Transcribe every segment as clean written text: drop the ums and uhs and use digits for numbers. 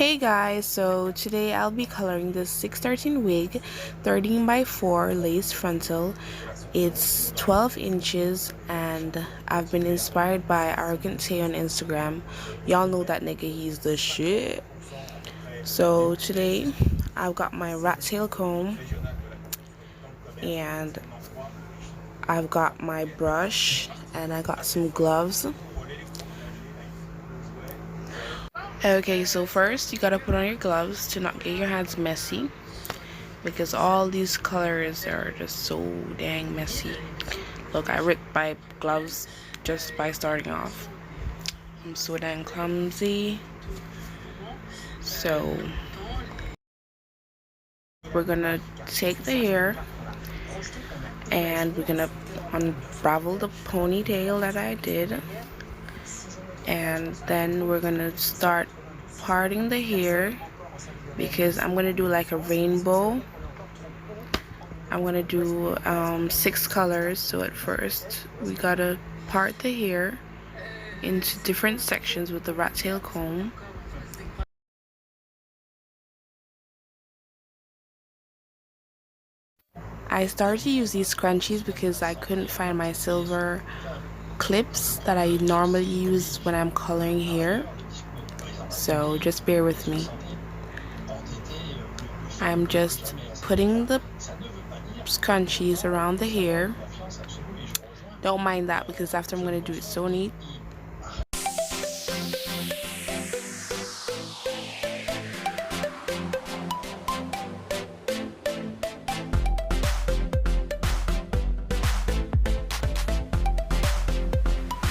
Hey guys, so today I'll be coloring this 613 wig 13 by 4 lace frontal. It's 12 inches and I've been inspired by AROGANT TAE on Instagram. Y'all know that nigga, he's the shit. So today I've got my rat tail comb and I've got my brush and I got some gloves. Okay, so first you gotta put on your gloves to not get your hands messy because all these colors are just so dang messy. Look, I ripped my gloves just by starting off. I'm so dang clumsy. So we're gonna take the hair and we're gonna unravel the ponytail that I did, and then we're gonna start parting the hair because I'm gonna do like a rainbow. I'm gonna do 6 colors. So at first we gotta part the hair into different sections with the rat tail comb. I started to use these scrunchies because I couldn't find my silver clips that I normally use when I'm coloring hair, so just bear with me. I'm just putting the scrunchies around the hair. Don't mind that because after I'm going to do it so neat.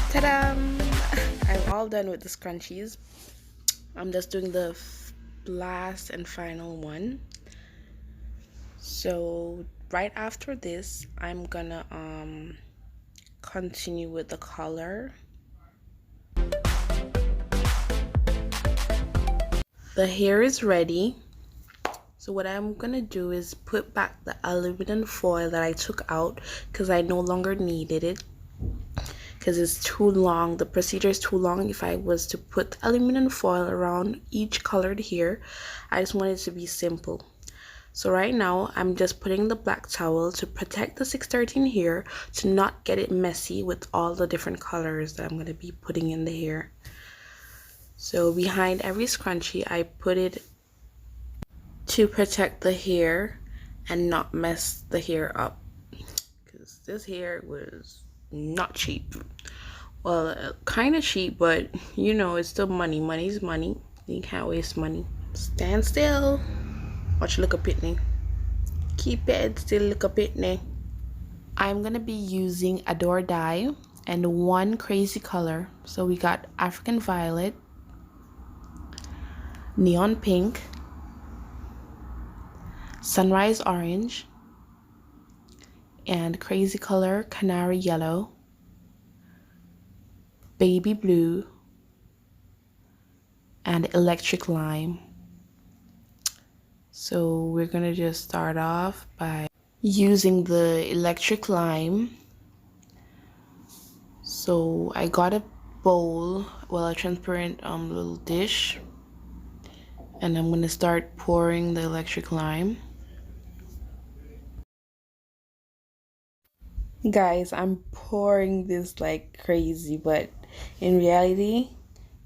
Ta-da! I'm all done with the scrunchies. I'm just doing the last and final one. So right after this, I'm gonna continue with the color. The hair is ready. So what I'm gonna do is put back the aluminum foil that I took out because I no longer needed it, because it's too long. The procedure is too long if I was to put aluminum foil around each colored hair. I just want it to be simple. So right now I'm just putting the black towel to protect the 613 hair, to not get it messy with all the different colors that I'm going to be putting in the hair. So behind every scrunchie I put it to protect the hair and not mess the hair up, because this hair was not cheap. Well, kind of cheap, but you know, it's still money. Money's money. You can't waste money. Stand still. Watch, look a pitney. Keep it still, look a pitney. I'm gonna be using Adore dye and one crazy color. So we got African violet, neon pink, sunrise orange, and crazy color canary yellow, baby blue, and electric lime. So we're gonna just start off by using the electric lime. So I got a bowl, well, a transparent little dish, and I'm gonna start pouring the electric lime. Guys, I'm pouring this like crazy, but in reality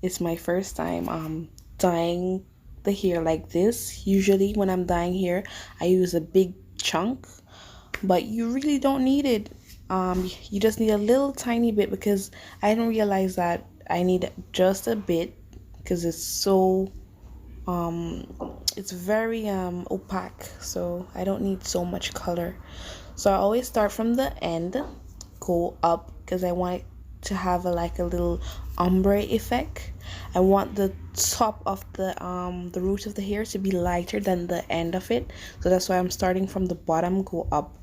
it's my first time dyeing the hair like this. Usually when I'm dyeing hair I use a big chunk, but you really don't need it. You just need a little tiny bit, because I didn't realize that I need just a bit because it's so it's very opaque, so I don't need so much color. So I always start from the end, go up, because I want it to have like a little ombre effect. I want the top of the root of the hair to be lighter than the end of it, so that's why I'm starting from the bottom, go up,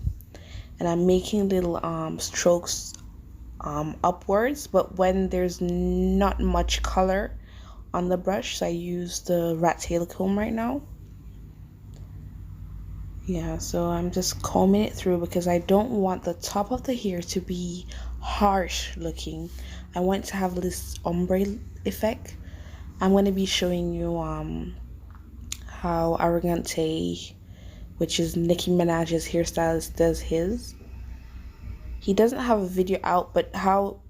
and I'm making little strokes upwards. But when there's not much color on the brush, so I use the rat tail comb right now. Yeah, so I'm just combing it through because I don't want the top of the hair to be harsh looking. I want to have this ombre effect. I'm going to be showing you how AROGANT TAE, which is Nicki Minaj's hairstylist, does his. He doesn't have a video out, but how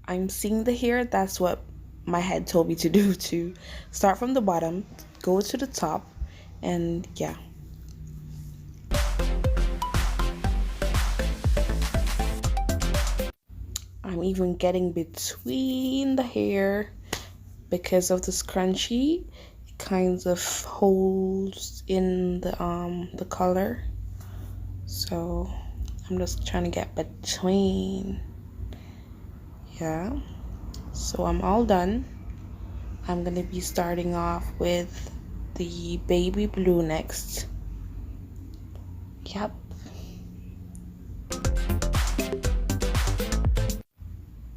I'm seeing the hair, that's what my head told me to do, to start from the bottom, go to the top, and yeah. I'm even getting between the hair because of the scrunchie. It kind of holds in the color. So I'm just trying to get between. Yeah. So I'm all done. I'm gonna be starting off with the baby blue next. Yep.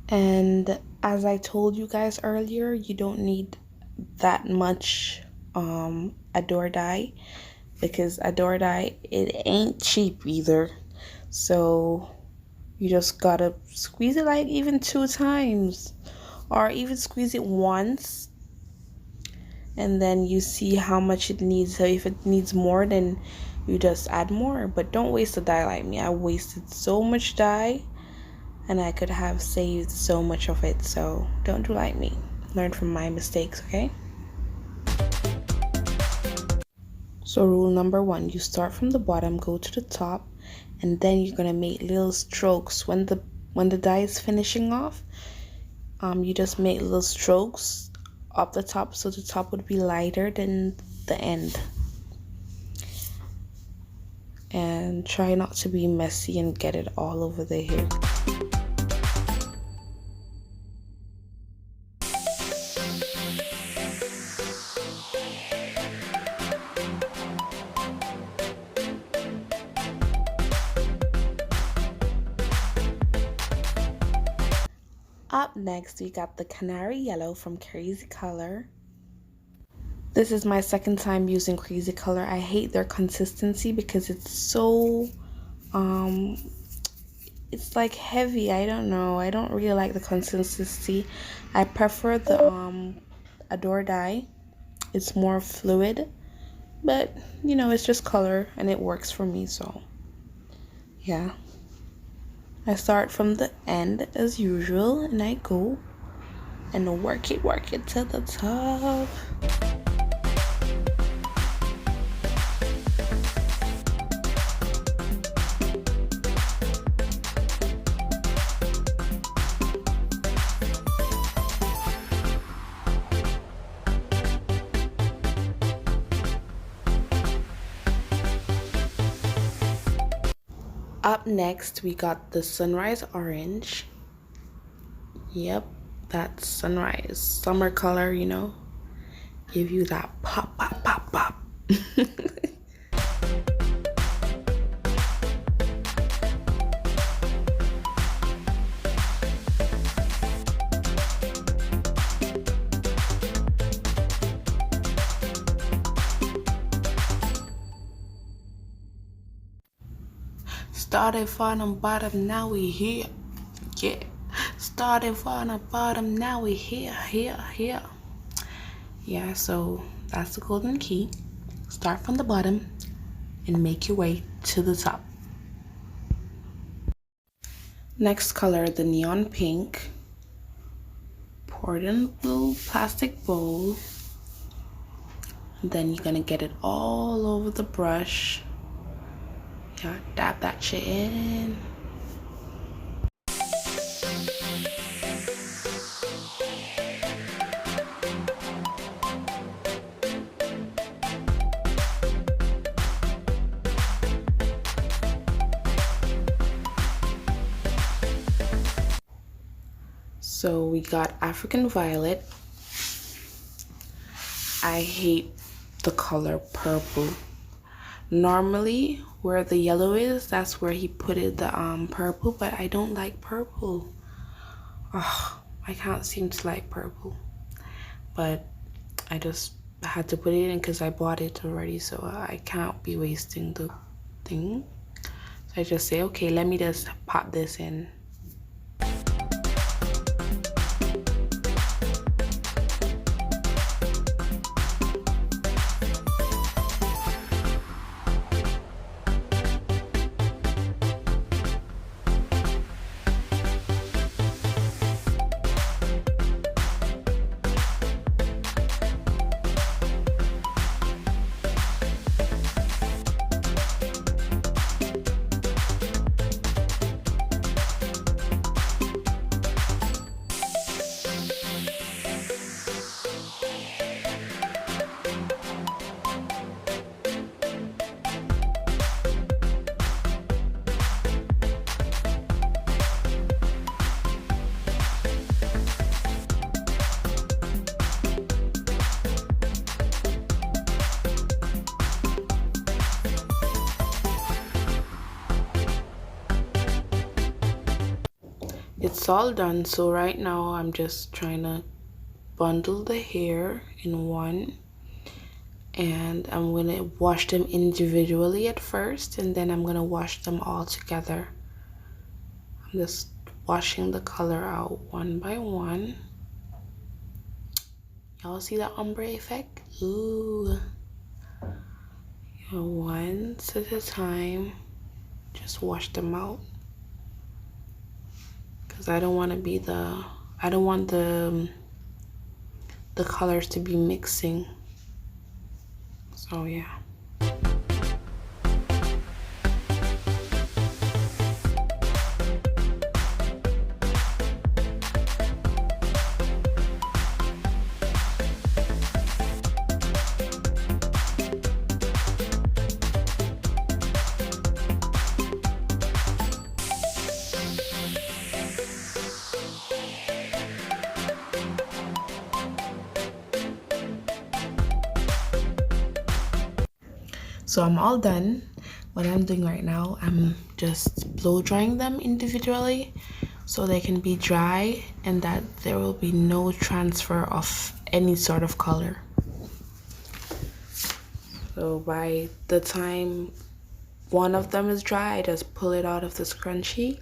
And as I told you guys earlier, you don't need that much Adore dye, because Adore dye, it ain't cheap either. So you just gotta squeeze it like even 2 times, or even squeeze it once, and then you see how much it needs. So if it needs more, then you just add more, but don't waste the dye like me. I wasted so much dye and I could have saved so much of it. So don't do like me. Learn from my mistakes, okay? So rule number 1, you start from the bottom, go to the top, and then you're gonna make little strokes. When the dye is finishing off, you just make little strokes up the top, so the top would be lighter than the end. And try not to be messy and get it all over the hair. Up next, we got the Canary Yellow from Crazy Color. This is my second time using Crazy Color. I hate their consistency because it's so, it's like heavy. I don't know. I don't really like the consistency. I prefer the Adore dye. It's more fluid, but you know, it's just color and it works for me, so yeah. I start from the end as usual and I go and work it to the top. Up next, we got the Sunrise Orange. Yep, that's sunrise. Summer color, you know. Give you that pop, pop, pop, pop. Started from the bottom, now we here. Yeah. Started from the bottom, now we here. Yeah, so that's the golden key. Start from the bottom and make your way to the top. Next color, the neon pink. Pour it in a blue plastic bowl. And then you're gonna get it all over the brush. Yeah, dab that shit in. So we got African Violet. I hate the color purple. Normally where the yellow is, that's where he put it the purple, but I don't like purple. Ugh, I can't seem to like purple, but I just had to put it in because I bought it already, so I can't be wasting the thing. So I just say, okay, let me just pop this in. it's all done. So right now I'm just trying to bundle the hair in one, and I'm gonna wash them individually at first, and then I'm gonna wash them all together. I'm just washing the color out one by one. Y'all see the ombre effect? Ooh. Once at a time, just wash them out, because I don't want the colors to be mixing. So yeah. So I'm all done. What I'm doing right now, I'm just blow drying them individually so they can be dry and that there will be no transfer of any sort of color. So by the time one of them is dry, I just pull it out of the scrunchie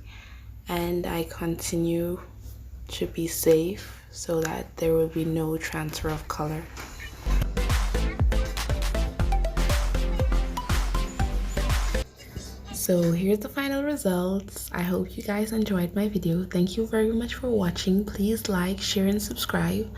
and I continue to be safe so that there will be no transfer of color. So here's the final results. I hope you guys enjoyed my video. Thank you very much for watching. Please like, share, and subscribe.